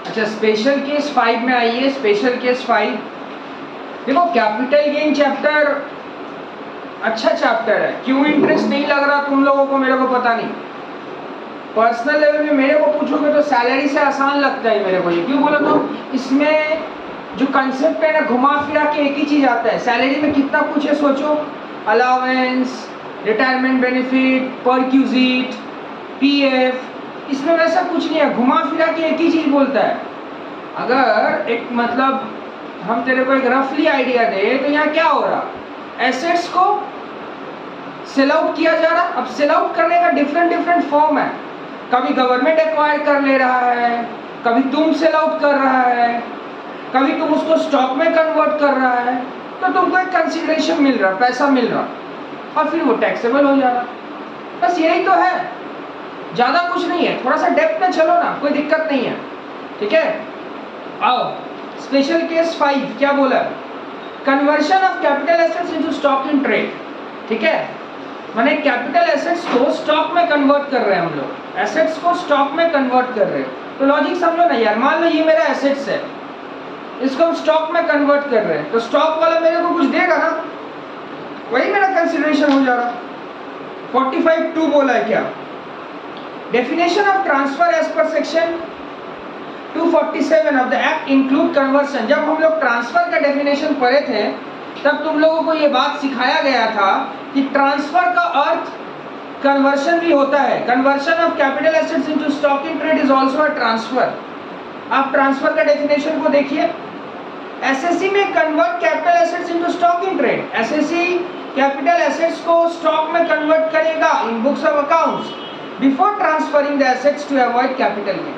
अच्छा, special case 5 में आइए। स्पेशल केस 5 देखो, कैपिटल गेन चैप्टर अच्छा चैप्टर है। क्यों इंटरेस्ट नहीं लग रहा तुम लोगों को मेरे को पता नहीं। पर्सनल लेवल में मेरे को पूछोगे तो सैलरी से आसान लगता है मेरे को ये। क्यों बोला तो इसमें जो कंसेप्ट है ना, घुमा फिरा के एक ही चीज आता है। सैलरी में कितना कुछ है सोचो, allowance, retirement benefit, perquisite, PF, इसमें वैसा कुछ नहीं है। घुमा फिरा के एक ही चीज बोलता है। अगर एक मतलब हम तेरे को एक रफली आइडिया दे तो यहाँ क्या हो रहा, एसेट्स को सेल आउट किया जा रहा। अब सेल आउट करने का डिफरेंट फॉर्म है। कभी गवर्नमेंट एक्वायर कर ले रहा है, कभी तुम सेल आउट कर रहा है, कभी तुम उसको स्टॉक में कन्वर्ट कर रहा है, तो तुमको एक कंसिडरेशन मिल रहा, पैसा मिल रहा, और फिर वो टैक्सेबल हो जा रहा। बस यही तो है, ज्यादा कुछ नहीं है। थोड़ा सा डेप्थ में चलो ना, कोई दिक्कत नहीं है। ठीक है, आओ स्पेशल केस 5 क्या बोला, conversion of capital assets into stock in trade. ठीक है, माने कैपिटल एसेट्स को स्टॉक में कन्वर्ट कर रहे हैं हम लोग, एसेट्स को स्टॉक में कन्वर्ट कर रहे हैं। तो लॉजिक समझो ना यार, मान लो ये मेरा एसेट्स है, इसको हम स्टॉक में कन्वर्ट कर रहे हैं, तो स्टॉक वाला मेरे को कुछ देगा ना, वही मेरा कंसिडरेशन हो जा रहा। 45(2) बोला है क्या, definition of transfer as per section 247 of the act include conversion. जब हम लोग ट्रांसफर का डेफिनेशन पढ़े थे तब तुम लोगों को ये बात सिखाया गया था कि ट्रांसफर का अर्थ कन्वर्शन भी होता है। Conversion of capital assets into stock in trade is also a transfer. आप ट्रांसफर का डेफिनेशन को देखिए, एसएससी में convert capital assets into stock in trade. Assessee capital assets को स्टॉक में कन्वर्ट करेगा in books of accounts before transferring the assets to avoid capital gain.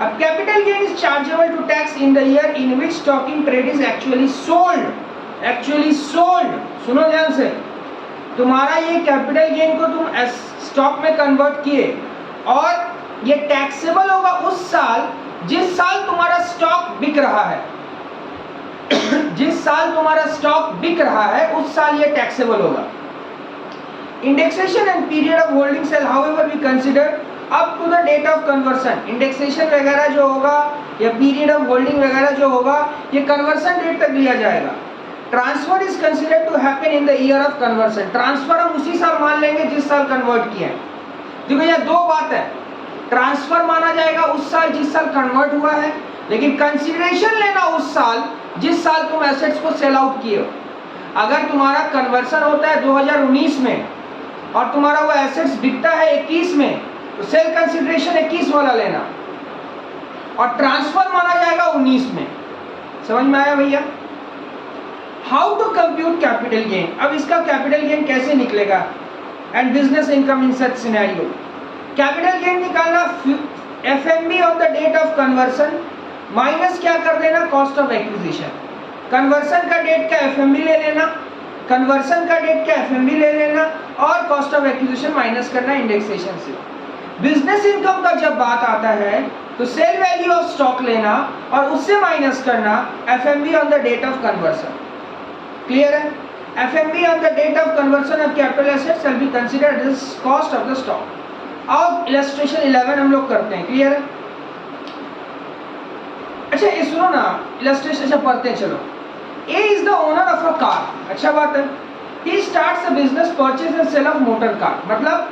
अब capital gain is chargeable to tax in the year in which stock in trade is actually sold. Actually sold, सुनो ध्यान से, तुम्हारा ये capital gain को तुम stock में convert किए और ये टैक्सेबल होगा उस साल जिस साल तुम्हारा स्टॉक बिक रहा है। जिस साल तुम्हारा स्टॉक बिक रहा है उस साल ये टैक्सेबल होगा। Indexation and period of holding sale however we consider up to the date of conversion. Indexation वगैरह जो होगा या पीरियड ऑफ होल्डिंग वगैरह जो होगा ये कन्वर्सन डेट तक लिया जाएगा। Transfer is considered to happen in the year of conversion. Transfer हम उसी साल मान लेंगे जिस साल कन्वर्ट किया है। देखो यहाँ दो बात है, ट्रांसफर माना जाएगा उस साल जिस साल कन्वर्ट हुआ है, लेकिन कंसीडरेशन लेना उस साल जिस साल तुम एसेट्स को सेल आउट किए हो। अगर तुम्हारा कन्वर्सन होता है 2019 में और तुम्हारा वो एसेट्स बिकता है 21 में, तो सेल कंसीडरेशन 21 वाला लेना और ट्रांसफर माना जाएगा 19 में। समझ में आया भैया? How to compute capital gain. अब इसका कैपिटल गेन कैसे निकलेगा and business income in such scenario. Capital gain निकालना FMV on the date of conversion minus क्या कर देना, कॉस्ट ऑफ एक्विजिशन। कन्वर्सन का डेट का एफएमबी ले लेना, कन्वर्सन का डेट का एफएमबी ले लेना और कॉस्ट ऑफ एक्विजिशन माइनस करना इंडेक्सेशन से। बिजनेस इनकम का जब बात आता है तो सेल वैल्यू ऑफ स्टॉक लेना और उससे माइनस करना FMV on the date of conversion. Clear है? FMV on the date of conversion of capital assets shall be considered as cost of the stock. और इलस्ट्रेशन 11 हम लोग करते हैं। क्लियर है? अच्छा ये सुनो ना, इलस्ट्रेशन से पढ़ते हैं चलो। A is the owner of a car. अच्छा बात है, he starts a business purchase and sale of motor car. मतलब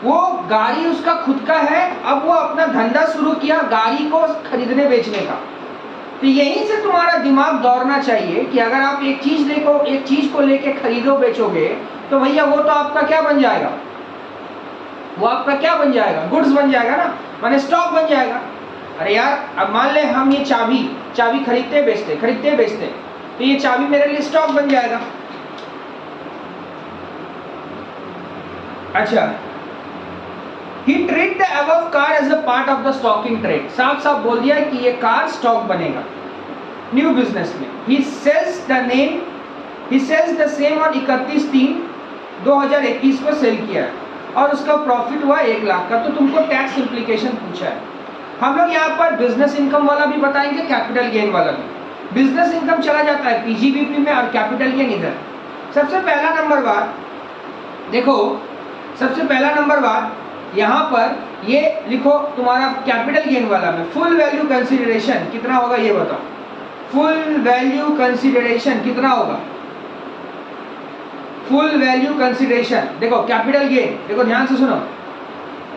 वो गाड़ी उसका खुद का है, अब वो अपना धंधा शुरू किया गाड़ी को खरीदने बेचने का। तो यहीं से तुम्हारा दिमाग दौड़ना चाहिए कि अगर आप एक चीज को लेके खरीदो बेचोगे तो भैया वो तो आपका क्या बन जाएगा, वो आपका क्या बन जाएगा, गुड्स बन जाएगा ना, माने स्टॉक बन जाएगा। अरे यार अब मान ले हम ये चाबी खरीदते बेचते, तो ये चाबी मेरे लिए स्टॉक बन जाएगा। अच्छा, he treat the above car as a part of the stock in trade। साफ साफ बोल दिया कि ये कार स्टॉक बनेगा न्यू बिजनेस में। he sells the same on 31/3/2021 को सेल किया है और उसका प्रॉफिट हुआ 1 लाख का। तो तुमको टैक्स इम्प्लीकेशन पूछा है। हम लोग यहाँ पर बिजनेस इनकम वाला भी बताएंगे, कैपिटल गेन वाला भी। बिजनेस इनकम चला जाता है पीजीबीपी में और कैपिटल गेन इधर। सबसे पहला नंबर बात देखो, सबसे पहला नंबर बात यहाँ पर ये लिखो तुम्हारा कैपिटल गेन वाला में फुल वैल्यू कंसीडरेशन कितना होगा ये बताओ। फुल वैल्यू कंसीडरेशन कितना होगा? फुल वैल्यू कंसीडरेशन देखो कैपिटल गेन, देखो ध्यान से सुनो।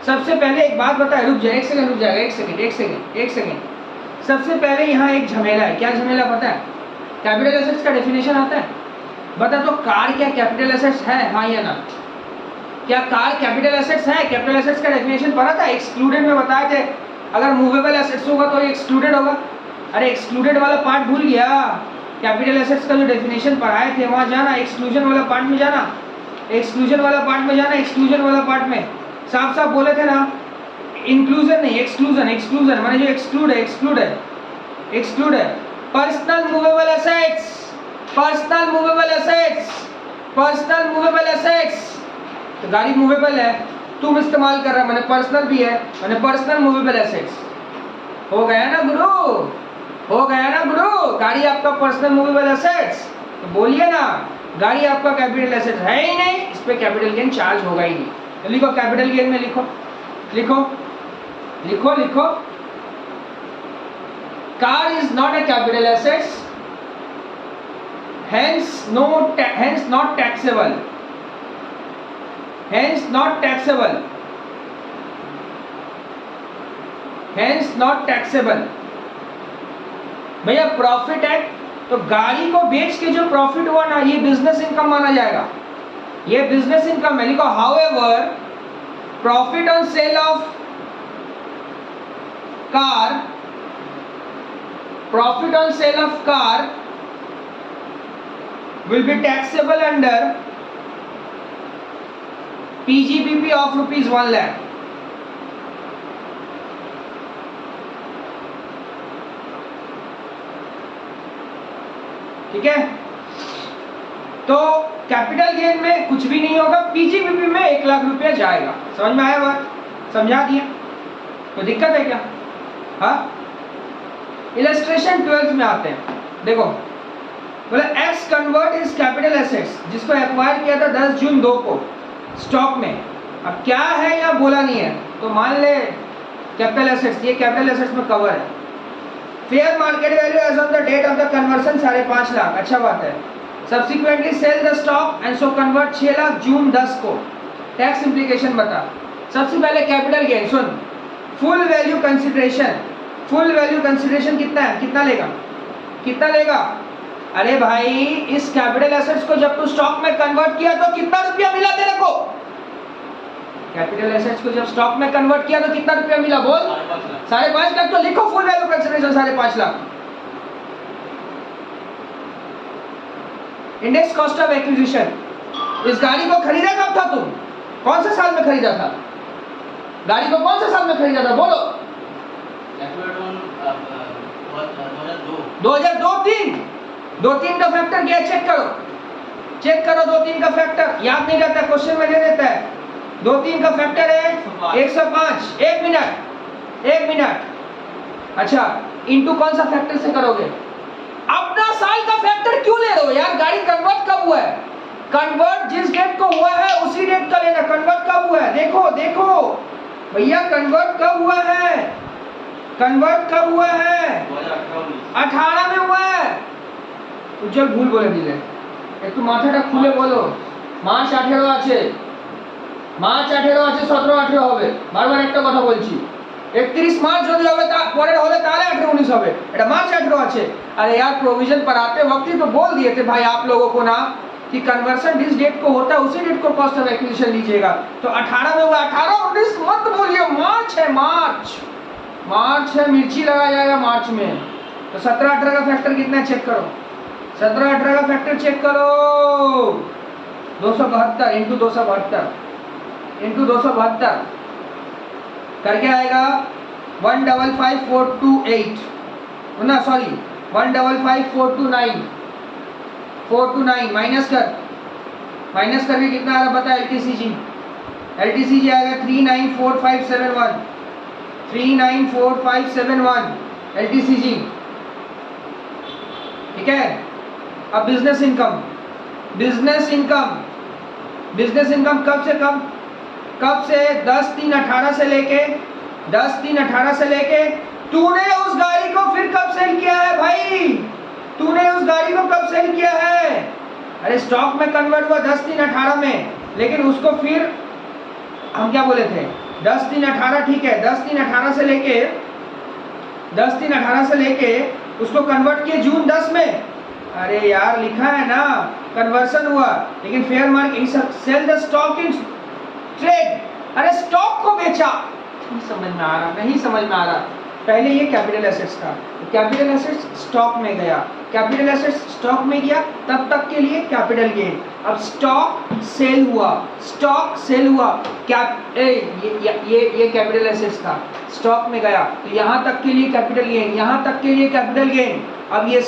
सबसे पहले एक बात बताए, रुक जाए, एक सेकंड रुक जाएगा, एक सेकंड। सबसे पहले यहाँ एक झमेला है। क्या झमेला पता है? कैपिटल एसेट्स का डेफिनेशन आता है, बता तो कार क्या कैपिटल एसेट्स है, हाँ या ना? क्या कार कैपिटल एसेट्स है? कैपिटल एसेट्स का डेफिनेशन पढ़ा था, एक्सक्लूडेड में बताए थे। अगर मूवेबल एसेट्स होगा तो एक्सक्लूडेड होगा। अरे एक्सक्लूडेड वाला पार्ट भूल गया? कैपिटल एसेट्स का जो डेफिनेशन पढ़ाए थे वहाँ जाना, एक्सक्लूजन वाला पार्ट में जाना, एक्सक्लूजन वाला पार्ट में जाना, एक्सक्लूजन वाला पार्ट में साफ साफ बोले थे ना, इंक्लूजन नहीं एक्सक्लूजन। एक्सक्लूजन माने जो एक्सक्लूड है। Personal movable assets, personal movable assets. तो गाड़ी मूवेबल है, तुम इस्तेमाल कर रहा है, मैंने पर्सनल भी है, मैंने पर्सनल मूवेबल एसेट्स। हो गया ना गुरु? गाड़ी आपका पर्सनल मूवेबल एसेट्स, तो बोलिए ना गाड़ी आपका कैपिटल एसेट है ही नहीं, इस पे कैपिटल गेन चार्ज होगा ही नहीं। तो लिखो कैपिटल गेन में लिखो car is not a capital assets, hence not taxable, hence not taxable। भैया प्रॉफिट है तो गाड़ी को बेच के जो प्रॉफिट हुआ ना, ये बिजनेस इनकम माना जाएगा, ये बिजनेस इनकम है। लिखो however profit on sale of car, profit on sale of car will be taxable under PGBP of rupees 1 lakh। ठीक है, तो कैपिटल गेन में कुछ भी नहीं होगा, पीजीबीपी में 1 लाख रुपया जाएगा। समझ में आया बात? समझा दिया? तो दिक्कत है क्या? हाँ, इलस्ट्रेशन 12 में आते हैं। देखो बोला x convert is capital assets, जिसको एक्वायर किया था 10 जून 2 को स्टॉक में। अब क्या है या बोला नहीं है, तो मान ले कैपिटल एसेट्स, ये कैपिटल एसेट्स में कवर है। Fair market value as on the date of the conversion 5.5 lakh, अच्छा बात है। Subsequently sale the stock and so convert 6 lakh June 10 को। टैक्स इम्प्लीकेशन बता। सबसे पहले कैपिटल गेन सुन, full value consideration, full value consideration कितना है, कितना लेगा? अरे भाई इस कैपिटल एसेट्स को जब तू स्टॉक में कन्वर्ट किया तो कितना रुपया मिला तेरे को? कैपिटल एसेट्स को जब स्टॉक में कन्वर्ट किया तो कितना रुपया मिला बोल? 5.5 लाख। तो लिखो full value consideration 5.5 lakh. Index cost of acquisition, इस गाड़ी को खरीदा कब था तुम? कौन से साल में खरीदा था? गाड़ी को कौन से साल में खरीदा था बोलो? 2002-3 2-3 का फैक्टर क्या? चेक करो 2-3 का फैक्टर। याद नहीं रहता, क्वेश्चन में दे देता है। 2-3 का फैक्टर है 105। 1 मिनट। अच्छा, इंटू कौन सा फैक्टर से करोगे? अपना साल का फैक्टर क्यों ले रहे हो यार? गाड़ी कन्वर्ट कब हुआ है? कन्वर्ट जिस डेट को हुआ है उसी डेट का लेना। कन्वर्ट कब हुआ है? देखो भैया, कन्वर्ट कब हुआ है? 18 में हुआ है। उज्जवल भूल बोले दिले, एक तो माथाटा खुले बोलो। मार्च 18 আছে, 17-18 হবে। বারবার একটা কথা বলছি, 31 मार्च যদি হবে তা পরের হলে তাহলে 18-19 হবে। এটা मार्च 18 আছে। अरे यार प्रोविजन पर आते वक्त ही तो बोल दिए थे भाई आप लोगों को ना कि कन्वर्शन जिस डेट को होता है उसी डेट को कॉस्ट ऑफ एक्विजिशन लीजिएगा। तो 18 में हुआ, 18-19 मत बोलिए, मार्च है, मार्च है, मिर्ची लगाया जाएगा मार्च में। तो 17-18 का फैक्टर कितना है चेक करो। 17-18 का फैक्टर चेक करो। 272 इंटू 272 करके आएगा 155,428 ना, सॉरी 155,429 माइनस करके कितना आ रहा बता? एलटीसीजी आएगा 394571 एलटीसीजी। ठीक है, अब बिजनेस इनकम कब से कब से 10/3/18 से लेके 10/3/18 से लेके तूने उस गाड़ी को फिर कब सेल किया है भाई? तूने उस गाड़ी को कब सेल किया है? अरे स्टॉक में कन्वर्ट हुआ 10/3/18 में, लेकिन उसको फिर हम क्या बोले थे 10/3/18 ठीक है 10/3/18 से लेके उसको कन्वर्ट किए जून 10 में। अरे यार लिखा है ना कन्वर्सन हुआ, लेकिन fair market sale the stock in trade. अरे स्टॉक को बेचा, नहीं समझ में आ रहा। पहले ये कैपिटल एसेट्स था, कैपिटल एसेट्स स्टॉक में गया, कैपिटल एसेट्स स्टॉक में गया, तब तक के लिए कैपिटल गेन। अब स्टॉक सेल हुआ ये कैपिटल एसेट्स था, स्टॉक में गया तो यहाँ तक के लिए कैपिटल गेन, यहाँ तक के लिए कैपिटल गेन। अब ये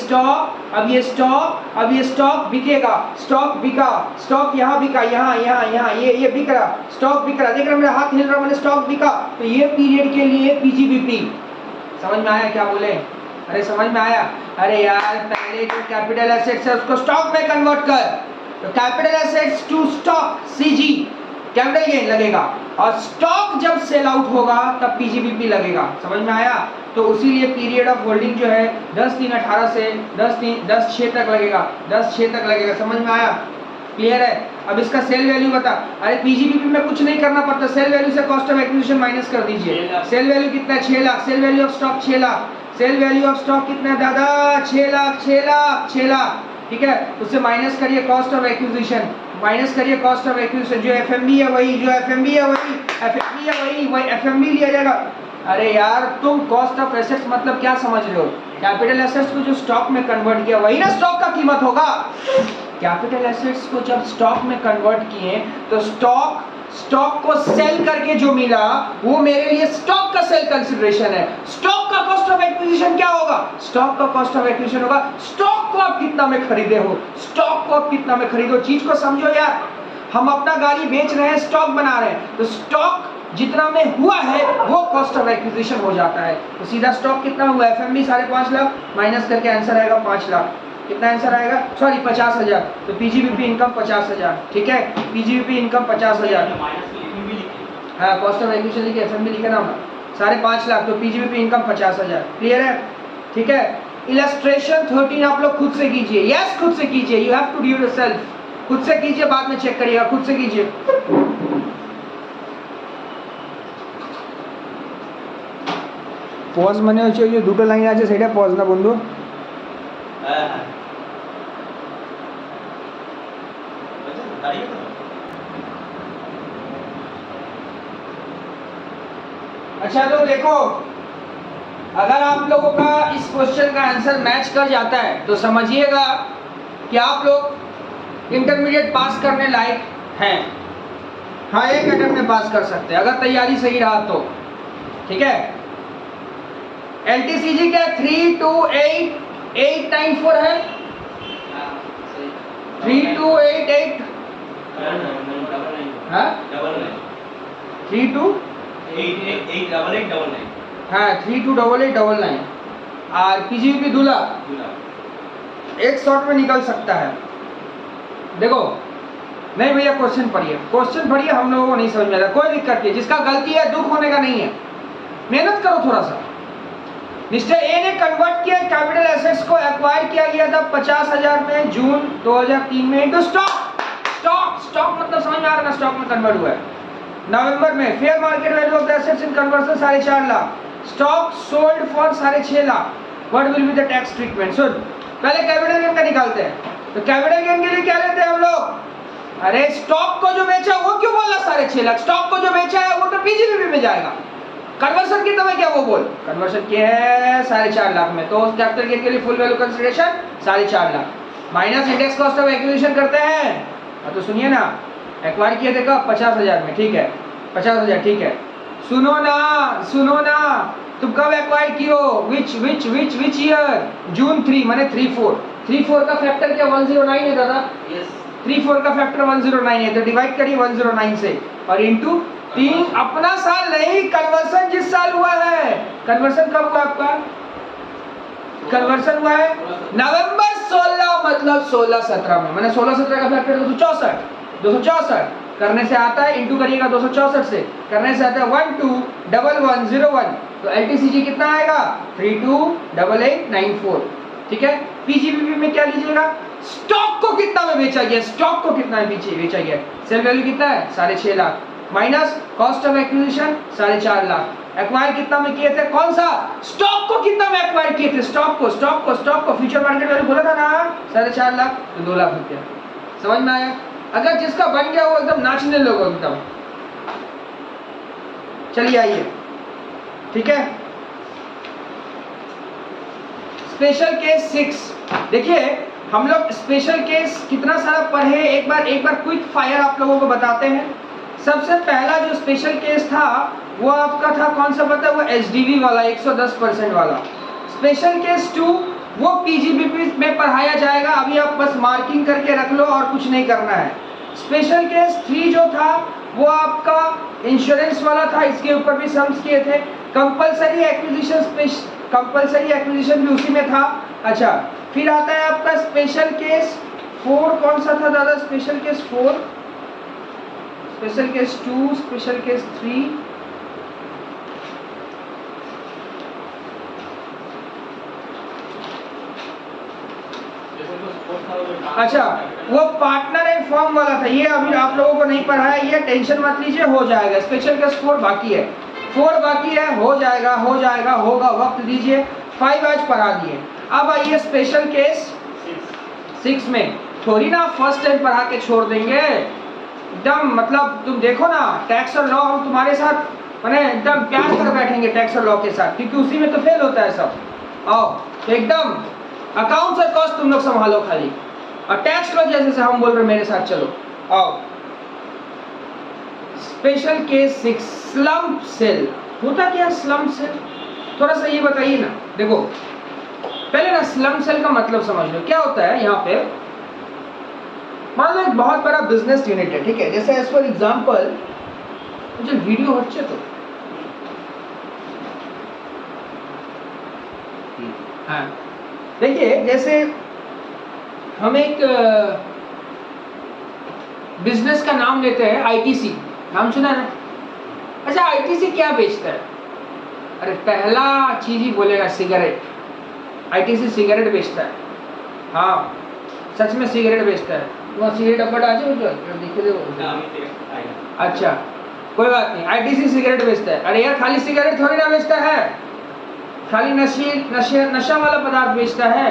स्टॉक बिकेगा, स्टॉक बिका, स्टॉक यहाँ बिका, यहाँ ये बिक रहा, स्टॉक बिक रहा, देख रहा मेरा हाथ हिल रहा, मैंने स्टॉक बिका। तो ये पीरियड के लिए पीजीबीपी। समझ में आया क्या बोले? अरे समझ में आया? अरे यार पहले जो कैपिटल एसेट्स है उसको स्टॉक में कन्वर्ट कर, तो capital assets to stock CG capital gain लगेगा, और स्टॉक जब सेल आउट होगा तब पीजीबीपी लगेगा। समझ में आया? तो उसीलिए पीरियड ऑफ होल्डिंग जो है 10/3/18 से 10/6 तक लगेगा, 10/6 तक लगेगा। समझ में आया? क्लियर है? अब इसका सेल वैल्यू बता। अरे पीजीबीपी में कुछ नहीं करना पड़ता, सेल वैल्यू से कॉस्ट ऑफ एक्विजिशन माइनस कर दीजिए। सेल वैल्यू कितना है? 6 lakh. Sale value of stock 6 lakh. Sale value of stock कितना है दादा? 6 लाख। ठीक है, उससे माइनस करिए कॉस्ट ऑफ एक्विजिशन, जो एफएमबी है वही एफएमबी लिया जाएगा। अरे यार तुम कॉस्ट ऑफ एसेट्स मतलब क्या समझ रहे हो? कैपिटल एसेट्स को जो स्टॉक में कन्वर्ट किया वही ना स्टॉक का कीमत होगा। कैपिटल एसेट्स को जब स्टॉक में कन्वर्ट किए तो स्टॉक को सेल करके जो मिला वो मेरे लिए स्टॉक का सेल कंसिडरेशन है। स्टॉक का कॉस्ट ऑफ एक्विजिशन क्या होगा? स्टॉक का कॉस्ट ऑफ एक्विजिशन होगा स्टॉक को आप कितना में खरीदे हो। चीज को समझो यार, हम अपना गाड़ी बेच रहे हैं, स्टॉक बना रहे हैं, तो स्टॉक जितना में हुआ है वो कॉस्ट ऑफ एक्विजिशन हो जाता है। तो सीधा स्टॉक कितना हुआ? एफएमबी 5.5 लाख माइनस करके आंसर आएगा 5 लाख। कितना आंसर आएगा? सॉरी 50,000। तो पीजीबीपी इनकम 50,000। ठीक है, पीजीबीपी इनकम 50,000। हाँ कॉस्ट ऑफ एक्विजिशन लिखे, एफएमबी लिखे ना 5.5 लाख, तो पीजीबीपी इनकम 50,000। क्लियर है? ठीक है। इलस्ट्रेशन 13 आप लोग खुद से कीजिए। यस खुद से कीजिए, you have to do yourself. खुद से कीजिए, बाद में चेक करिएगा, खुद से कीजिए। পজ মানে হচ্ছে ওই যে দুটো লাইন আছে সেটা পজ না বন্ধু। अच्छा तो देखो, अगर आप लोगों का इस क्वेश्चन का आंसर मैच कर जाता है तो समझिएगा कि आप लोग इंटरमीडिएट पास करने लायक हैं। हाँ एक अटेम्प्ट में पास कर सकते हैं अगर तैयारी सही रहा तो। ठीक है, एलटीसीजी क्या 328,894 है? 328,8 हाँ 328899 हाँ 328899 और पीजीबीपी दूल्हा एक शॉट में निकल सकता है। देखो नहीं भैया क्वेश्चन पढ़िए, हम लोगों को नहीं समझ में आ रहा, कोई दिक्कत नहीं, जिसका गलती है दुख होने का नहीं है, मेहनत करो थोड़ा सा। मिस्टर ए ने कन्वर्ट किया कैपिटल एसेट्स को, एक्वायर किया गया था 50,000 में जून 2003 में इनटू स्टॉक मतलब समझ में आ रहा है ना, स्टॉक में कन्वर्ट हुआ है। नवंबर में fair market value of the assets in conversion 4.5 lakh, stock sold for 6.5 lakh. What will be the tax treatment? सुन पहले कैपिटल गेन का निकालते हैं। तो कैपिटल गेन के लिए क्या लेते हैं हम लोग? अरे स्टॉक को जो बेचा वो क्यों बोला 6.5 लाख? स्टॉक को जो बेचा है वो तो पीजीबीपी में जाएगा। कन्वर्सन कितना में क्या वो बोल? कन्वर्सन किया है 4.5 लाख में, तो कैपिटल गेन के लिए full value consideration 4.5 lakh minus index cost of acquisition करते हैं। तो सुनिए ना, एक्वायर किए थे कब? 50,000 में। ठीक है 50,000 ठीक है। सुनो ना तुम कब एक्वायर कियो? Which year? जून 3 माने 34 का फैक्टर क्या 109 है दादा? यस 34 का फैक्टर 109 है, तो डिवाइड करिए 109 से और इनटू 3। अपना साल नहीं, कन्वर्सन जिस साल हुआ है। कन्वर्सन कब हुआ आपका? कन्वर्सन हुआ है नवंबर 16 मतलब 16-17 में, मैंने 16-17 का फैक्टर 264 करने से आता है, इंटू करिएगा 264 से, करने से आता है 121101, तो LTCG कितना आएगा 328894। ठीक है। PGBP में क्या लीजिएगा, स्टॉक को कितना में बेचा गया, स्टॉक को कितना में बेचा गया, सेल वैल्यू कितना है 6.5 lakh, minus cost of acquisition 4.5 lakh, acquire कितना में किए थे, कौन सा स्टॉक को कितना में एक्वायर किए थे, स्टॉक को फ्यूचर मार्केट वैल्यू बोला था ना 4.5 लाख, तो 2 लाख रुपया। समझ में आया। अगर जिसका बन गया वो एकदम नाचने लोगों एकदम। चलिए आइए, ठीक है। स्पेशल केस 6 देखिए, हम लोग स्पेशल केस कितना सारा पढ़े, एक बार क्विक फायर आप लोगों को बताते हैं। सबसे पहला जो स्पेशल केस था वो आपका था कौन सा पता है, वो HDV वाला 110% वाला। स्पेशल केस 2 वो PGBP में पढ़ाया जाएगा, अभी आप बस मार्किंग करके रख लो और कुछ नहीं करना है। स्पेशल केस 3 जो था वो आपका इंश्योरेंस वाला था, इसके ऊपर भी सम्स किए थे। कंपलसरी एक्विजिशन भी उसी में था। अच्छा, फिर आता है आपका स्पेशल केस 4, कौन सा था दादा, special case 4, special case 2, special case 3, अच्छा वो पार्टनर एंड फर्म वाला था, ये अभी आप लोगों को नहीं पढ़ा है, ये टेंशन मत लीजिए, हो जाएगा। स्पेशल केस 4 बाकी है, 4 बाकी है, हो जाएगा होगा, वक्त दीजिए। 5 आज पढ़ा दिए। अब आइए स्पेशल केस 6 में, थोड़ी ना फर्स्ट टाइम पढ़ा के छोड़ देंगे एकदम, मतलब तुम देखो ना टैक्स और लॉ हम तुम्हारे साथ मैंने एकदम प्यार कर बैठेंगे टैक्स और लॉ के साथ, क्योंकि उसी में तो फेल होता है सब। आओ एकदम अकाउंट्स और कॉस्ट तुम लोग संभालो खाली, और टैक्स लो जैसे हम बोल रहे मेरे साथ, चलो आओ। स्पेशल केस 6 स्लम्प सेल, होता क्या स्लम्प सेल, थोड़ा सा ये बताइए ना। देखो पहले ना स्लम्प सेल का मतलब समझ लो क्या होता है। यहाँ पे मान लो एक बहुत बड़ा बिजनेस यूनिट है, ठीक है, जैसे एज फॉर एग्जांपल मुझे वीडियो अच्छे तो हाँ देखिए, जैसे हम एक बिजनेस का नाम लेते हैं ITC, नाम सुना है ना। अच्छा ITC क्या बेचता है, अरे पहला चीज ही बोलेगा सिगरेट, ITC सिगरेट बेचता है। हाँ सच में सिगरेट बेचता है, वहाँ सिगरेट अपना आ जाओ अच्छा कोई बात नहीं, ITC सिगरेट बेचता है। अरे यार खाली सिगरेट थोड़ी ना बेचता है, खाली नशा वाला पदार्थ बेचता है।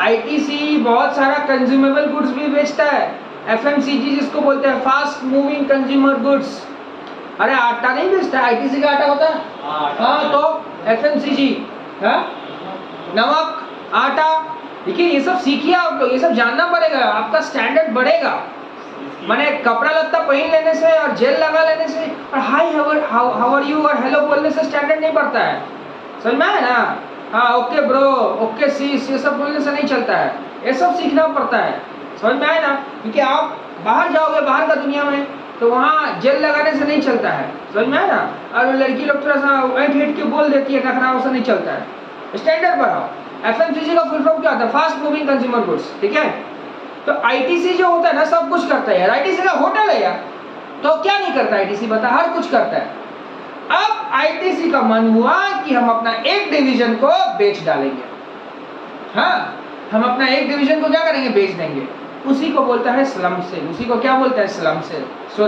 ITC बहुत सारा कंज्यूमेबल गुड्स भी बेचता है, FMCG जिसको बोलते हैं फास्ट मूविंग कंज्यूमर गुड्स। अरे आटा नहीं बेचता, ITC का आटा होता है हाँ, तो FMCG हाँ, नमक, आटा। देखिए ये सब सीखिए आप लोग, ये सब जानना पड़ेगा, आपका स्टैंडर्ड बढ़ेगा। माने कपड़ा लत्ता पहन लेने से और जेल लगा लेने से और हाय हाउ आर यू और हेलो बोलने से स्टैंडर्ड नहीं बढ़ता है, समझ में आया ना। हाँ ओके ब्रो, ओके सीस, ये सब बोलने से नहीं चलता है, ये सब सीखना पड़ता है, समझ में आया ना। क्योंकि आप बाहर जाओगे बाहर का दुनिया में तो वहाँ जेल लगाने से नहीं चलता है, समझ में आया ना। और लड़की लोग थोड़ा सा ऐठ के बोल देती है टकराव से नहीं चलता है, स्टैंडर्ड बढ़ाओ। FMCG का फुल फॉर्म क्या होता है, फास्ट मूविंग कंज्यूमर गुड्स, ठीक है। तो ITC जो होता है ना सब कुछ करता है यार, ITC का होटल है यार, तो क्या नहीं करता ITC बता, हर कुछ करता है। अब ITC का मन हुआ कि हम अपना एक डिवीजन को बेच डालेंगे, हाँ हम अपना एक डिवीजन को क्या करेंगे, बेच देंगे। उसी को बोलता है स्लम सेल, उसी को क्या बोलता है, slump sale. So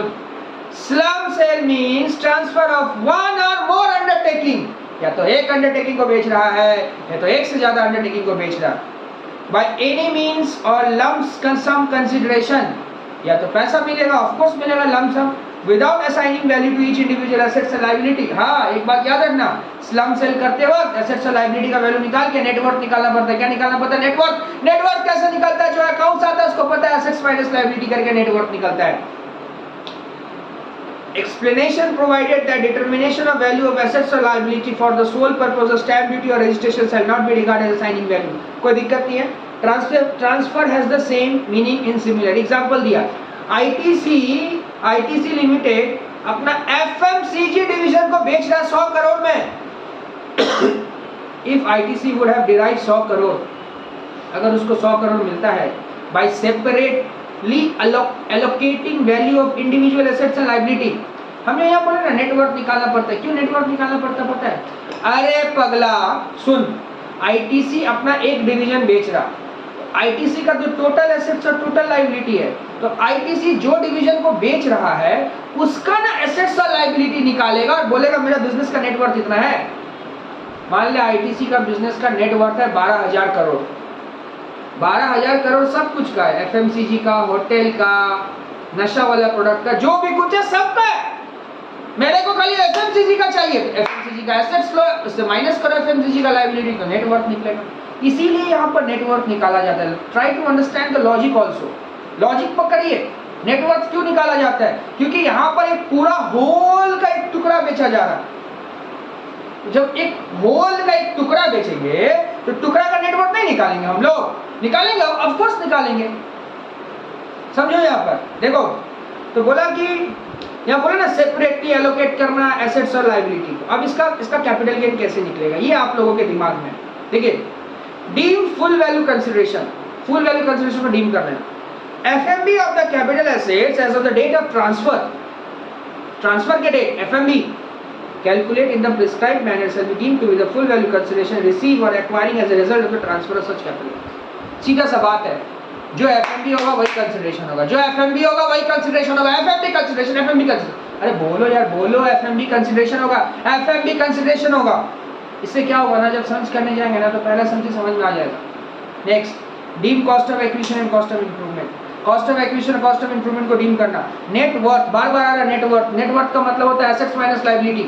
slump sale means transfer of one और मोर अंडरटेकिंग, या तो एक अंडरटेकिंग को बेच रहा है या तो एक से ज्यादा अंडरटेकिंग को बेच रहा है। बाय एनी मींस और लम्प सम कंसिडरेशन, या तो पैसा मिलेगा, ऑफ कोर्स मिलेगा lump sum, without assigning value to each individual assets and liability. हाँ एक बात याद रखना, स्लम सेल करते वक्त एसेट्स और लायबिलिटी का वैल्यू निकाल के नेटवर्थ निकालना पड़ता है। क्या निकालना पड़ता है, नेटवर्थ। नेटवर्थ कैसे निकलता है, जो अकाउंट्स आता है उसको पता है, एसेट्स माइनस लायबिलिटी करके नेटवर्थ निकलता है। Explanation provided that determination of value of assets or liability for the sole purpose of stamp duty or registration shall not be regarded as assigning value। कोई दिक्कत नहीं है। Transfer has the same meaning in similar। Example दिया, ITC limited अपना FMCG division को बेच रहा है 100 करोड़ में। If ITC would have derived 100 crore, अगर उसको 100 करोड़ मिलता है by separate allocating value of individual assets and liability. हमें यहाँ बोले ना नेटवर्क निकालना पड़ता है। क्यों नेटवर्क निकालना पड़ता पता है? अरे पगला सुन, आईटीसी अपना एक डिवीजन बेच रहा, आईटीसी का जो टोटल एसेट्स और टोटल लायबिलिटी है, तो आईटीसी जो डिवीजन को बेच रहा है उसका ना एसेट्स और लायबिलिटी निकालेगा और बोलेगा मेरा बिजनेस का नेटवर्थ इतना है। मान ले आईटीसी का बिजनेस का नेटवर्थ है 12,000 करोड़, 12,000 करोड़ सब कुछ का है, एफएमसीजी का, होटल का, नशा वाला प्रोडक्ट का, जो भी कुछ है सबका है। मेरे को खाली एफएमसीजी का चाहिए, एफएमसीजी का एसेट्स लो, उससे माइनस करो एफएमसीजी का लायबिलिटी, तो नेटवर्थ निकलेगा। इसीलिए यहाँ पर नेटवर्थ निकाला जाता है। Try to understand the logic also, logic पकड़िए। नेटवर्थ क्यों निकाला जाता है? क्योंकि यहाँ पर एक पूरा होल का एक टुकड़ा बेचा जा रहा है। जब एक होल का एक टुकड़ा बेचेंगे तो टुकड़ा का नेटवर्थ नहीं निकालेंगे हम लोग? निकालेंगे, ऑफ कोर्स निकालेंगे। समझो यहाँ पर देखो, तो बोला कि यहाँ बोला ना सेपरेटली एलोकेट करना एसेट्स और लायबिलिटी को। अब इसका कैपिटल गेन कैसे निकलेगा ये आप लोगों के दिमाग में। देखिए, deem full value consideration, full value consideration को डीम करना है। FMV of the capital assets as of the date of transfer, transfer के date FMV calculate in the prescribed manner shall be deemed to be the full value consideration receive और acquiring as a result of the transfer of such capital. सीधा सा बात है, जो FMB होगा वही consideration होगा, जो एफएमबी होगा वही कंसिडरेशन होगा। एफएमबी कंसिडरेशन, एफएमबी कंसिडरेशन, अरे बोलो यार बोलो, एफएमबी कंसिडरेशन होगा, एफएमबी कंसिडरेशन होगा। इससे क्या होगा ना, जब समझ करने जाएंगे ना तो पहला समझ में आ जाएगा। Next, deem cost of acquisition and cost of improvement. Cost of acquisition, cost of improvement को डीम करना। नेट वर्थ, बार बार आ रहा है नेट वर्थ। नेट वर्थ का मतलब होता है assets minus liability.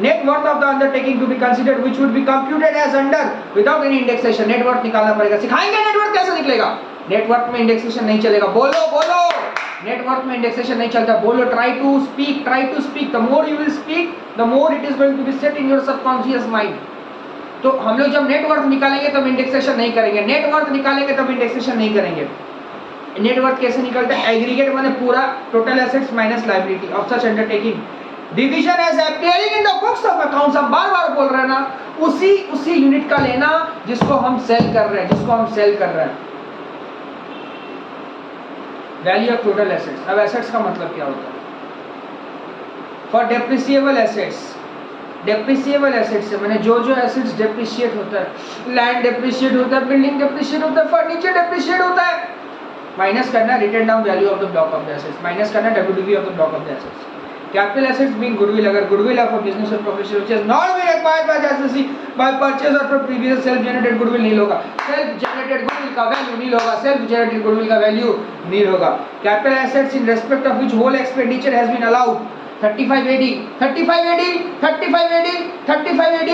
Net worth of the undertaking to be considered which would be computed as under without any indexation. Net worth निकालना पड़ेगा। सिखाएंगे नेट वर्थ कैसे निकलेगा। नेट वर्थ में इंडेक्सेशन नहीं चलेगा। बोलो बोलो, नेट वर्थ में इंडेक्सेशन नहीं चलता। बोलो, try to speak, try to speak. The more you will speak the more it is going to be set in your subconscious mind. तो हम लोग जब नेटवर्थ निकालेंगे तब इंडेक्सेशन नहीं करेंगे, नेटवर्थ निकालेंगे तब इंडेक्सेशन नहीं करेंगे। नेटवर्थ कैसे निकलता है? एग्रीगेट माने पूरा total assets minus liability of such undertaking. Division as appearing in the books of accounts, हम बार-बार बोल रहे हैं ना, उसी यूनिट का लेना जिसको हम सेल कर रहे हैं, वैल्यू ऑफ टोटल एसेट्स। अब एसेट्स का मतलब क्या होता है? For depreciable assets, depreciable assets है मैंने जो एसेट्स डेप्रिशिएट होता है, लैंड डेप्रिशिएट होता है, बिल्डिंग डेप्रिशिएट होता है, फर्नीचर डेप्रिशिएट होता है, माइनस करना written down value of the block of the assets, minus करना WDV of the block of the assets. Capital assets being goodwill, अगर गुडविल ऑफ अ बिजनेस और profession which has not been acquired by the assessee by purchase और from previous self generated goodwill nil होगा। Self generated goodwill का value nil होगा, self generated goodwill का value nil होगा। Capital assets in respect of which whole expenditure has been allowed 35 AD, 35 AD, 35 AD, 35 AD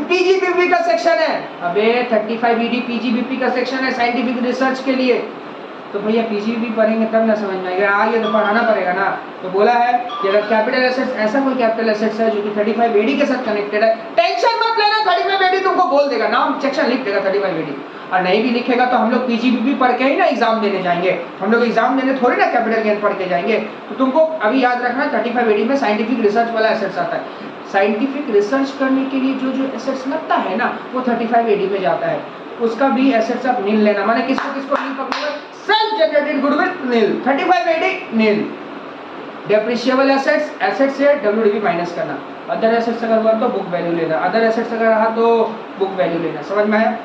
PGBP का section है। अबे 35 AD PGBP का section है साइंटिफिक रिसर्च के लिए। तो भैया पीजीबीपी पढ़ेंगे तब ना समझ में आएगा, आगे तो पढ़ाना पड़ेगा ना। तो बोला है कि अगर कैपिटल एसेट्स, ऐसा कोई कैपिटल एसेट्स है जो कि 35 AD के साथ कनेक्टेड है, टेंशन मत लेना, 35 AD तुमको बोल देगा, नाम सेक्शन लिख देगा 35 AD। और नहीं भी लिखेगा तो हम लोग पीजीबीपी पढ़ के ही ना एग्जाम देने जाएंगे, हम लोग एग्जाम देने थोड़ी ना कैपिटल गेन पढ़ के जाएंगे। तो तुमको अभी याद रखना 35 AD में साइंटिफिक रिसर्च वाला एसेट्स आता है। साइंटिफिक रिसर्च करने के लिए जो एसेट्स लगता है ना वो 35 AD में जाता है, उसका भी एसेट्स आप नील लेना। माने किसको किसको नील पकड़ेगा? सेल्फ जनरेटेड गुडविल नील, 35 AD नील। डेप्रिशिएबल एसेट्स, एसेट्स से डब्ल्यूडीवी माइनस करना। अदर एसेट्स अगर हुआ तो बुक वैल्यू लेना, अदर एसेट्स अगर रहा तो बुक वैल्यू लेना। समझ में आया?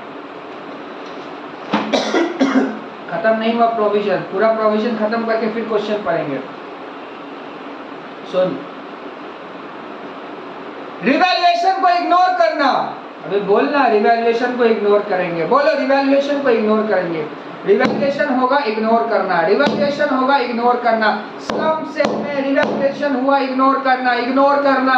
खत्म नहीं हुआ प्रोविजन, पूरा प्रोविजन खत्म करके फिर क्वेश्चन पढ़ेंगे। सुन, रिवैल्यूएशन को इग्नोर करना। अभी बोलना रिवैल्यूएशन को इग्नोर करेंगे, बोलो रिवैल्यूएशन को इग्नोर करेंगे। रिवैल्यूएशन होगा इग्नोर करना, रिवैल्यूएशन होगा इग्नोर करना। स्लम सेल में रिवैल्यूएशन हुआ इग्नोर करना, इग्नोर करना।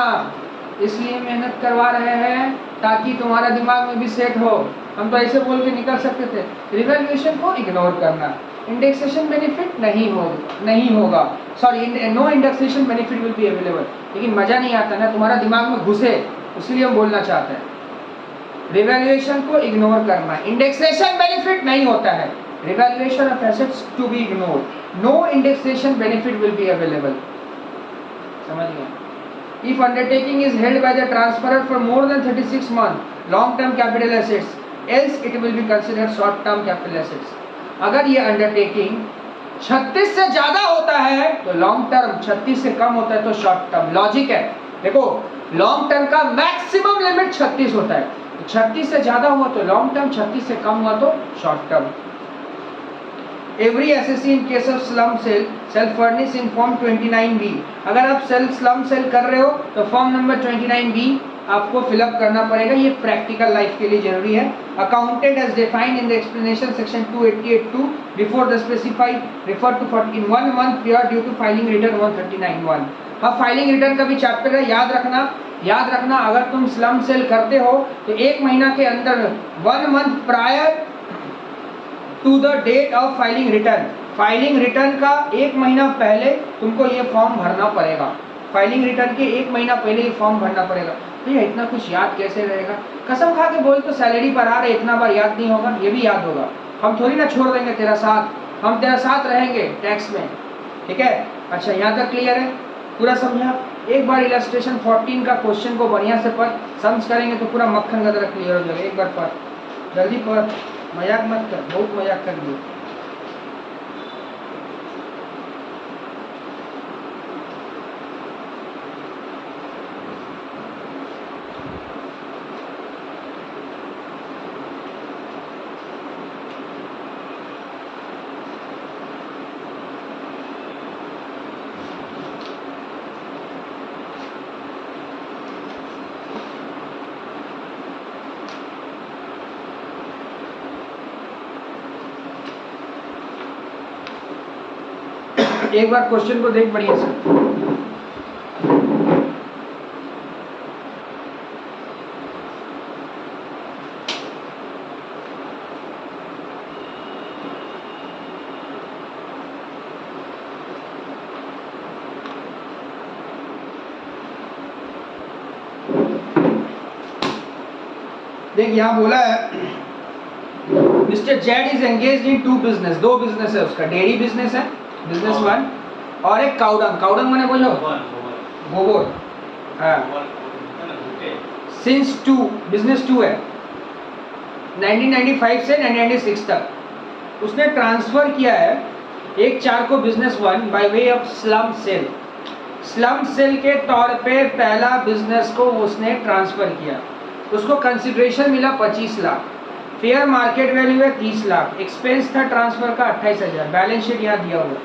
इसलिए मेहनत करवा रहे हैं ताकि तुम्हारा दिमाग में भी सेट हो। हम तो ऐसे बोल के निकल सकते थे, रिवैल्यूएशन को इग्नोर करना। इंडेक्सेशन बेनिफिट नहीं होगा, sorry no indexation benefit will be available. लेकिन मजा नहीं आता ना, तुम्हारा दिमाग में घुसे, इसलिए हम बोलना चाहते हैं रिवैल्यूएशन को इग्नोर करना। इंडेक्सेशन बेनिफिट नहीं होता है, revaluation of assets to be ignored, no indexation benefit will be available. समझ गए? If undertaking is held by the transferor for more than 36 months, long-term capital assets, else it will be considered short-term capital assets. अगर ये undertaking 36 से ज्यादा होता है तो long term, 36 से कम होता है तो शॉर्ट टर्म। लॉजिक है, देखो लॉन्ग टर्म का मैक्सिमम लिमिट 36 होता है, तो 36 से ज्यादा हुआ तो लॉन्ग टर्म, 36 से कम हुआ तो short term. Every assessee in case of slump sale sale furnish in form 29B। अगर आप स्लम सेल कर रहे हो तो फॉर्म नंबर 29B आपको फिलअप करना पड़ेगा, ये प्रैक्टिकल लाइफ के लिए जरूरी है। Accounted as defined in the explanation section 288(2) before the specified refer to 1 month period due to filing return 139(1)। अब फाइलिंग रिटर्न का भी चैप्टर है, याद रखना अगर तुम स्लम सेल करते हो तो 1 महीना के अंदर 1 month prior to the date of filing return, filing return का 1 महीना पहले तुमको ये फॉर्म भरना पड़ेगा। फाइलिंग रिटर्न के 1 महीना पहले ये फॉर्म भरना पड़ेगा। भैया इतना कुछ याद कैसे रहेगा? कसम खा के बोल, तो सैलरी पर आ रहे इतना बार याद नहीं होगा, ये भी याद होगा। हम थोड़ी ना छोड़ देंगे तेरा साथ, हम तेरा साथ रहेंगे टैक्स में, ठीक है? अच्छा यहाँ तक क्लियर है, पूरा समझा? एक बार इलस्ट्रेशन 14 का क्वेश्चन को बढ़िया से पढ़, समझ करेंगे तो पूरा मक्खन का तरह क्लियर हो जाएगा। एक बार पढ़, जल्दी पढ़, मजाक मत कर, बहुत मजाक कर दिए। एक बार क्वेश्चन को देख बढ़िया से। देख यहाँ बोला है mister Z is engaged in 2 business, 2 business है उसका। डेयरी बिजनेस है, बिजनेस 1, और एक काउडंग मैंने बोलो गोबर, हाँ, सिंस 2 बिजनेस 2 है, 1995 से 1996 तक उसने ट्रांसफर किया है 1/4 को business 1 by way of slump cell. Slump sale के तौर पे पहला बिजनेस को उसने ट्रांसफर किया, उसको कंसिडरेशन मिला 25 लाख, फेयर मार्केट वैल्यू है 30 लाख, एक्सपेंस था ट्रांसफर का 28,000, बैलेंस शीट यहाँ दिया हुआ।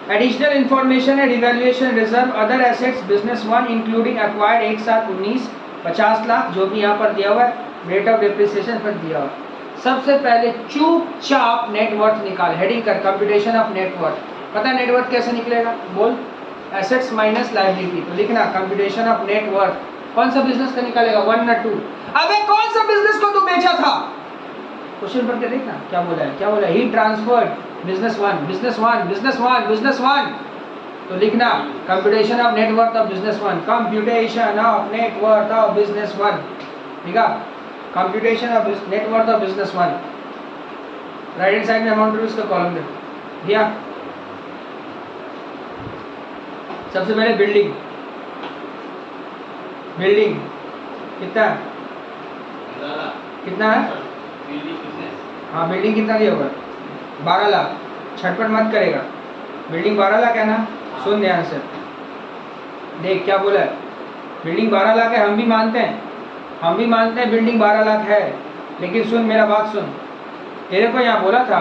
एडिशनल इंफॉर्मेशन है revaluation reserve other assets business 1 including acquired, एक साथ 19 50 लाख जो भी यहाँ पर दिया हुआ है, रेट ऑफ डेप्रिसिएशन पर दिया हुआ। सबसे पहले चुपचाप नेटवर्थ निकाल, हेडिंग कर कंप्यूटेशन ऑफ नेटवर्थ। पता है नेटवर्थ कैसे निकलेगा? बोल, एसेट्स माइनस लायबिलिटी, तो लिखना कंप्यूटेशन ऑफ नेटवर्थ। कौन सा बिजनेस का निकालेगा? 1 ना 2? अबे कौन सा बिजनेस को तू बेचा था? क्वेश्चन पढ़ के देखना क्या बोला है, क्या बोला? He transferred business 1, business 1, business 1, business 1, तो लिखना computation of net worth of business 1, computation of net worth of business 1, ठीक है? Computation of net worth of business 1, right hand side में अमाउंट रुपीज का कॉलम दे दिया। सबसे पहले बिल्डिंग, बिल्डिंग कितना है? कितना है? हाँ बिल्डिंग कितना दिया होगा? 12 लाख। छटपट मत करेगा, बिल्डिंग 12 लाख है ना? सुन ध्यान से, देख क्या बोला है, बिल्डिंग 12 लाख है, हम भी मानते हैं बिल्डिंग 12 लाख है, लेकिन सुन मेरा बात सुन, तेरे को यहाँ बोला था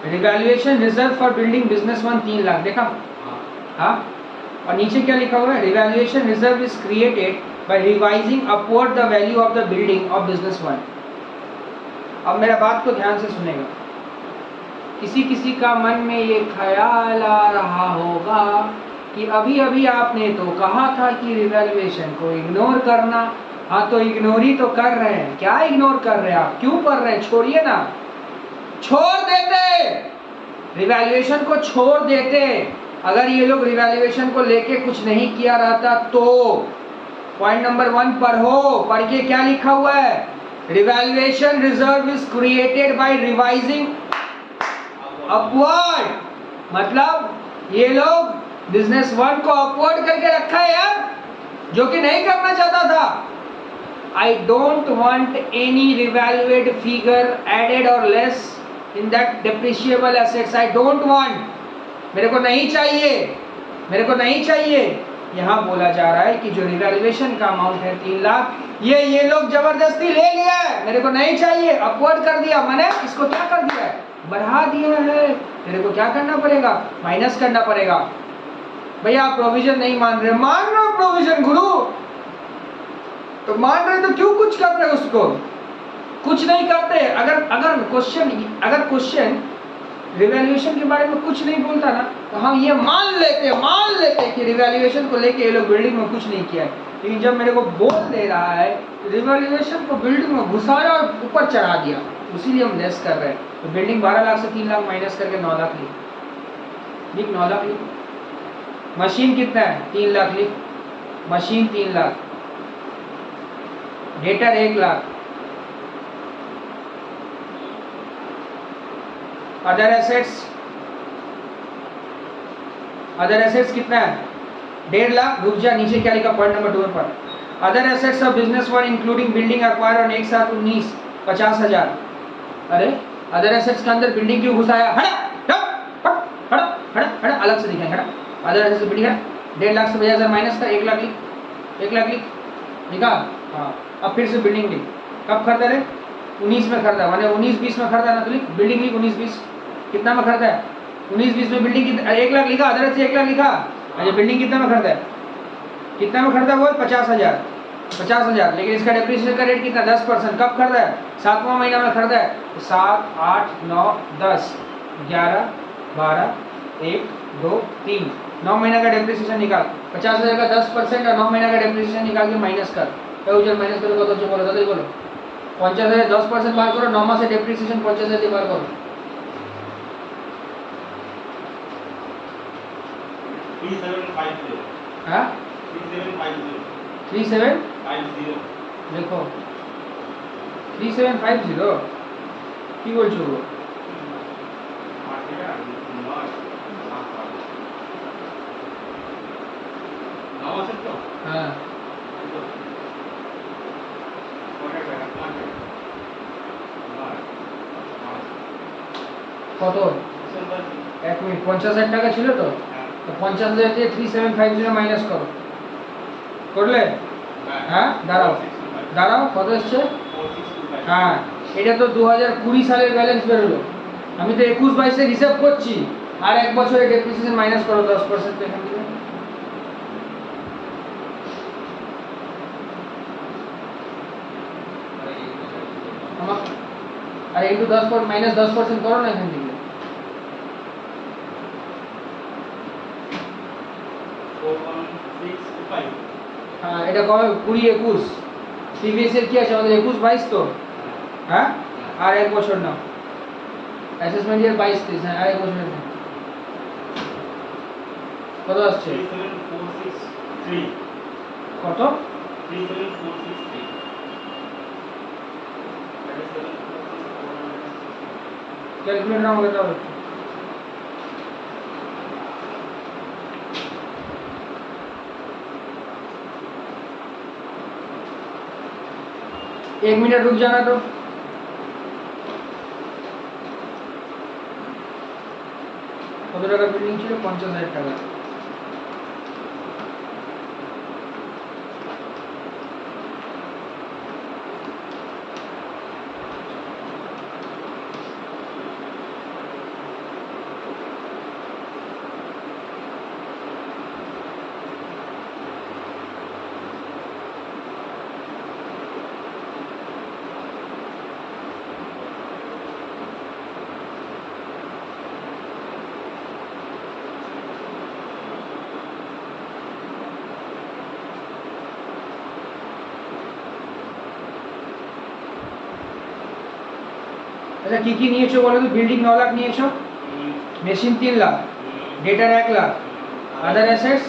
revaluation reserve for building business 1 3 lakh, देखा? हाँ, और नीचे क्या लिखा हुआ है? Revaluation reserve is created by revising upward the value of the building of business 1। अब मेरा बात को ध्यान से सुनेगा, किसी का मन में ये ख्याल आ रहा होगा कि अभी अभी आपने तो कहा था कि रिवैल्यूएशन को इग्नोर करना, हाँ तो इग्नोर ही तो कर रहे हैं। क्या इग्नोर कर रहे हैं आप? क्यों कर रहे हैं? छोड़िए ना, छोड़ देते, रिवैल्यूएशन को छोड़ देते। अगर ये लोग रिवैल्यूएशन को लेके कुछ नहीं किया रहता तो पॉइंट नंबर 1 पढ़ के क्या लिखा हुआ है? Revaluation reserve is created by revising upward, मतलब ये लोग बिजनेस 1 को अपवर्ड करके रखा है यार, जो कि नहीं करना चाहता था। I don't want any revalued figure added or less in that depreciable assets I don't want, मेरे को नहीं चाहिए, मेरे को नहीं चाहिए। यहाँ बोला जा रहा है कि जो रिवैल्यूएशन का अमाउंट है 3 लाख, ये लोग जबरदस्ती ले लिया है, मेरे को नहीं चाहिए, अपवर्ड कर दिया, मैंने इसको क्या कर दिया है, बढ़ा दिया है। मेरे को क्या करना पड़ेगा, माइनस करना पड़ेगा। भैया आप प्रोविजन नहीं मान रहे, मान रहे हो प्रोविजन गुरु, तो मान रहे तो क्यों कुछ कर रहे उसको, कुछ नहीं करते। अगर क्वेश्चन रिवैल्यूएशन के बारे में कुछ नहीं बोलता ना, तो हम ये मान लेते कि रिवैल्यूएशन को लेके ये लोग बिल्डिंग में कुछ नहीं किया है। लेकिन जब मेरे को बोल दे रहा है रिवैल्यूएशन को बिल्डिंग में घुसाया और ऊपर चढ़ा दिया, इसीलिए हम लेस कर रहे हैं। तो बिल्डिंग 12 लाख से 3 लाख माइनस करके 9 लाख लिख 9 लाख लिख। मशीन कितना है, 3 लाख लिख, machine 3 lakh, debtor 1 lakh, other assets कितना है, 1.5 लाख। रुक जा, नीचे क्या लिखा पॉइंट नंबर 2 पर, other assets of business one including building acquire on एक साथ 19 50,000। अरे अदर एसेट्स के अंदर बिल्डिंग क्यों घुसाया, हड़ा अलग से दिखाएंगे, हड़ा अदर एसेट्स बिल्डिंग है 1.5 लाख से 50,000 माइनस कर 1 लाख लिख, 1 लाख लिख, लिखा। हाँ अब फिर से बिल्डिंग लिख, कब खरीदा रे, 19 में खरीदा, मैंने 19-20 में खरीदा ना, तो लिख बिल्डिंग लिख 19-20, कितना में खरीदा है, 19-20 में बिल्डिंग कितना, 1 लाख लिखा, अदर से 1 लाख लिखा। अच्छा बिल्डिंग कितना में खरीदा है, कितना में खरीदा, वो 50,000, लेकिन इसका डेप्रिसिएशन का रेट कितना, 10%। कब खरीदा है, 7वां महीना में खरीदा है, तो 7, 8, 9, 10, 11, 12, 1, 2, 3, 9 महीना का डेप्रिसिएशन निकाल, 50,000 का 10% और 9 महीना का डेप्रिसिएशन निकाल के माइनस कर, माइनस करो तो बोलो, दादा बोलो 50,000 10% बार करो, 9 से डेप्रिसिएशन 50,000 बार करो, 3750। हाँ 3750 देखो 3750 কি বলছো গো, হ্যাঁ কত, 1 মিনিট, 50,000 টাকা ছিল তো, তো 50,000 দিয়ে 3750 মাইনাস করো, করলে, হ্যাঁ দাঁড়াও কত এসছে, হ্যাঁ এটা তো 2020 সালের ব্যালেন্স বেরোলো, আমি তো 21-22 হিসাব করছি, আর 1 বছরের ডেপ্রিসিয়েশন মাইনাস করো 10% এখান থেকে, আর ইনটু 10% মাইনাস 10% করো না এখান থেকে, হ্যাঁ এটা কবে 20-21, প্রিভিয়াস ইয়ার কি আছে আমাদের 21-22 তো, হ্যাঁ আর 1 বছর নাও, অ্যাসেসমেন্ট ইয়ার 22-23, হ্যাঁ আর 1 বছর নাও, কত আসছে, 37463 কত, 37463 ক্যালকুলেটর আমাকে দাও, 1 मिनट रुक जाना तो, কত টাকা বিল্ডিং ছিল, 50,000 টাকা, আচ্ছা কি কি নিয়েছো বলো তো, বিল্ডিং 9 লাখ নিয়েছো, মেশিন 3 লাখ, ডেটার 1 লাখ, আদার অ্যাসেটস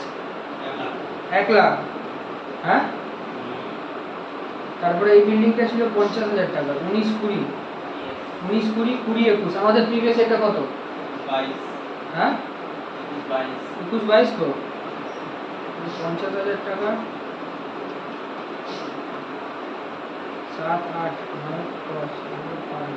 1 লাখ, হ্যাঁ তারপরে এই বিল্ডিংটা ছিল 50,000 টাকা, 19-20 আমাদের প্রিভিয়াস এটা কত, 22, হ্যাঁ 22 21-22 তো, 50,000 টাকা 7, 8, 9, 10, 11, 12,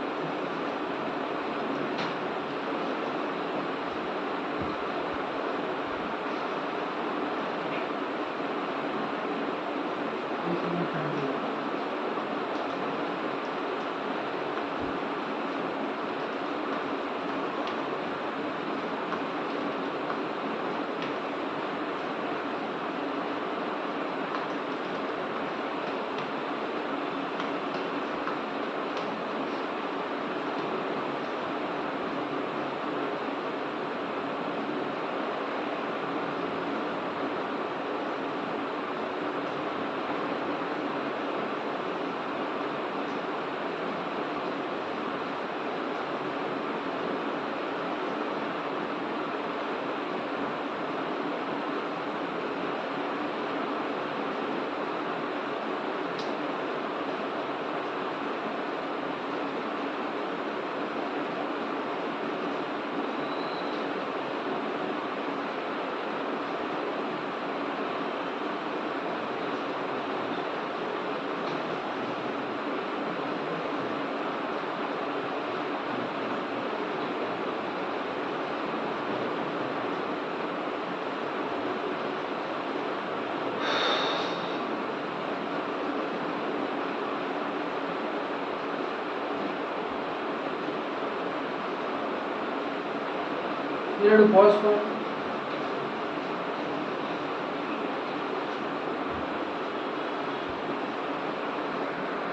पीरियड पॉज कर।